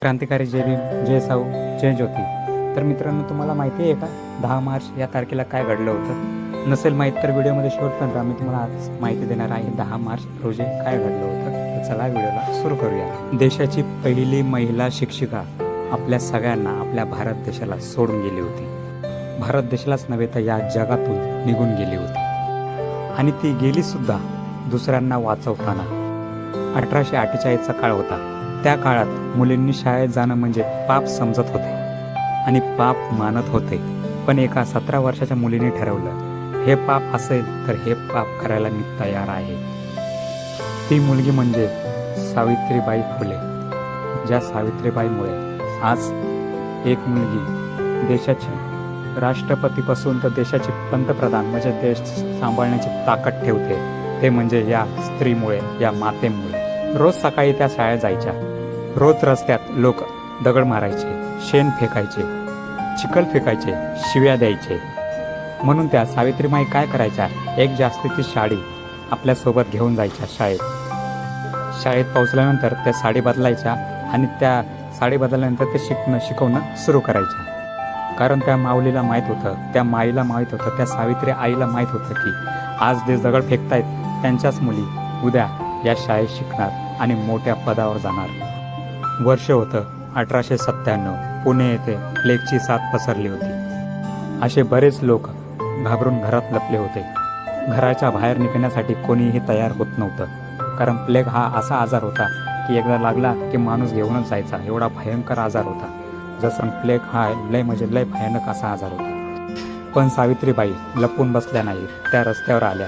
क्रांतिकारी जय भीम, जय साऊ, जय ज्योती. तर मित्रांनो, तुम्हाला माहिती आहे का 10 मार्च या तारखेला काय घडलं होतं? नसेल माहीत तर व्हिडिओमध्ये शेवटपर्यंत मी तुम्हाला आज माहिती देणार आहे 10 मार्च रोजी काय घडलं होतं. तर चला व्हिडिओला सुरू करूया. देशाची पहिली महिला शिक्षिका आपल्या सगळ्यांना, आपल्या भारत देशाला सोडून गेली होती. भारत देशालाच नव्हे तर या जगातून निघून गेली होती. आणि ती गेली सुद्धा दुसऱ्यांना वाचवताना. 1848चा काळ होता. त्या काळात मुलींनी शाळेत जाणं म्हणजे पाप समजत होते आणि पाप मानत होते. पण एका 17 वर्षाच्या मुलीने ठरवलं, हे पाप असेल तर हे पाप करायला मी तयार आहे. ती मुलगी म्हणजे सावित्रीबाई फुले. ज्या सावित्रीबाईमुळे आज एक मुलगी देशाची राष्ट्रपतीपासून तर देशाची पंतप्रधान म्हणजे देश सांभाळण्याची ताकद ठेवते. ते म्हणजे या स्त्रीमुळे, या मातेमुळे. रोज सकाळी त्या शाळेत जायच्या. रोज रस्त्यात लोक दगड मारायचे, शेण फेकायचे, चिखल फेकायचे, शिव्या द्यायचे. म्हणून त्या सावित्रीबाई काय करायच्या, एक जास्तीची साडी आपल्यासोबत घेऊन जायच्या शाळेत. शाळेत पोहोचल्यानंतर त्या साडी बदलायच्या आणि त्या साडी बदलल्यानंतर ते शिकवणं सुरू करायच्या. कारण त्या माऊलीला माहीत होतं, त्या माईला माहीत होतं, त्या सावित्री आईला माहीत होतं की आज जे दगड फेकतायत त्यांच्याच मुली उद्या या शाळेत शिकणार आणि मोठ्या पदावर जाणार. वर्ष होतं 1897. पुणे येथे प्लेगची साथ पसरली होती. असे बरेच लोक घाबरून घरात लपले होते. घराच्या बाहेर निघण्यासाठी कोणीही तयार होत नव्हतं. कारण प्लेग हा असा आजार होता की एकदा लागला की माणूस घेऊनच जायचा, एवढा भयंकर आजार होता. जसं प्लेग हा लय भयानक असा आजार होता. पण सावित्रीबाई लपून बसल्या नाही, त्या रस्त्यावर आल्या.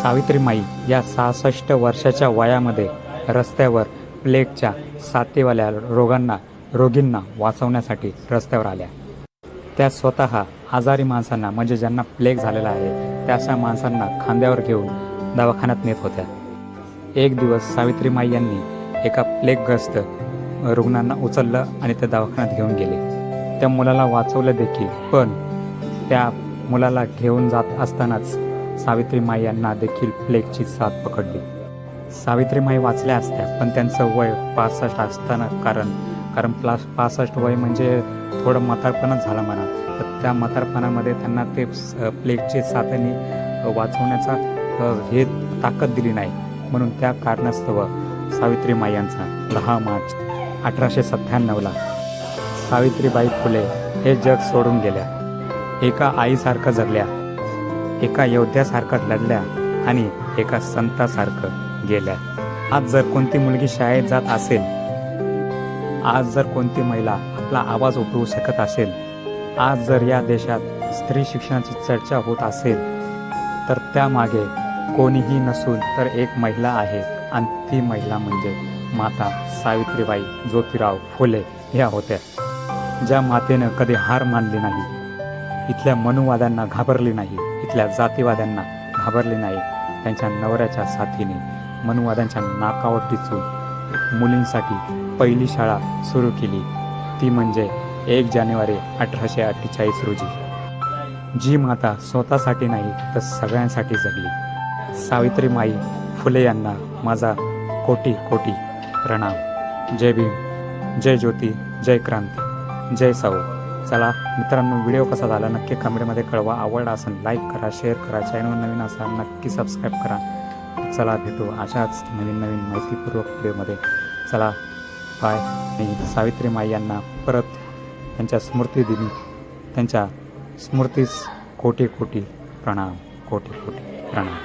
सावित्रीबाई या 66 वर्षाच्या वयामध्ये रस्त्यावर प्लेगच्या साथीवाल्या रोगींना वाचवण्यासाठी रस्त्यावर आल्या. त्या स्वतः आजारी माणसांना म्हणजे ज्यांना प्लेग झालेला आहे त्याशा माणसांना खांद्यावर घेऊन दवाखान्यात नेत होत्या. एक दिवस सावित्रीबाई यांनी एका प्लेगग्रस्त रुग्णांना उचललं आणि ते दवाखान्यात घेऊन गेले. त्या मुलाला वाचवलं देखील. पण त्या मुलाला घेऊन जात असतानाच सावित्रीबाई यांना देखील प्लेगची साथ पकडली. सावित्रीबाई वाचल्या असत्या पण त्यांचं वय 65 असताना, कारण 65 वय म्हणजे थोडं म्हातारपणच झालं म्हणा. तर त्या म्हातारपणामध्ये त्यांना ते प्लेगची साथीने वाचवण्याचा हे ताकद दिली नाही. म्हणून त्या कारणास्तव सावित्रीबाई यांचा 10 मार्च 1897ला सावित्रीबाई फुले हे जग सोडून गेल्या. एका आईसारखं जगल्या, एका योद्ध्यासारखं लढल्या आणि एका संतासारखं गेल्या. आज जर कोणती मुलगी शाळेत जात असेल, आज जर कोणती महिला आपला आवाज उठवू शकत असेल, आज जर या देशात स्त्री शिक्षणाची चर्चा होत असेल, तर त्यामागे कोणीही नसून तर एक महिला आहे. आणि ती महिला म्हणजे माता सावित्रीबाई ज्योतिराव फुले ह्या होत्या. ज्या मातेनं कधी हार मानली नाही, इथल्या मनुवाद्यांना घाबरली नाही, इथल्या जातीवाद्यांना घाबरली नाही. त्यांच्या नवऱ्याच्या साथीने मनुवाद्यांच्या नाकावर टिचून मुलींसाठी पहिली शाळा सुरू केली. ती म्हणजे 1 जानेवारी 1848 रोजी. जी माता स्वतःसाठी नाही तर सगळ्यांसाठी जगली. सावित्रीबाई फुले यांना माझा कोटी कोटी प्रणाम. जय भीम, जय ज्योती, जय क्रांती, जय साऊ. चला मित्रांनो, व्हिडिओ कसा झाला नक्की कमेंटमध्ये कळवा. आवडला असेल लाईक करा, शेअर करा. चॅनल नवीन असाल नक्की सबस्क्राईब करा. चला भेटू अशाच नवीन माहितीपूर्वक व्हिडिओमध्ये. चला बाय. आणि सावित्रीबाई यांना परत त्यांच्या स्मृतिदिनी, त्यांच्या स्मृतीस कोटी कोटी प्रणाम, कोटी कोटी प्रणाम.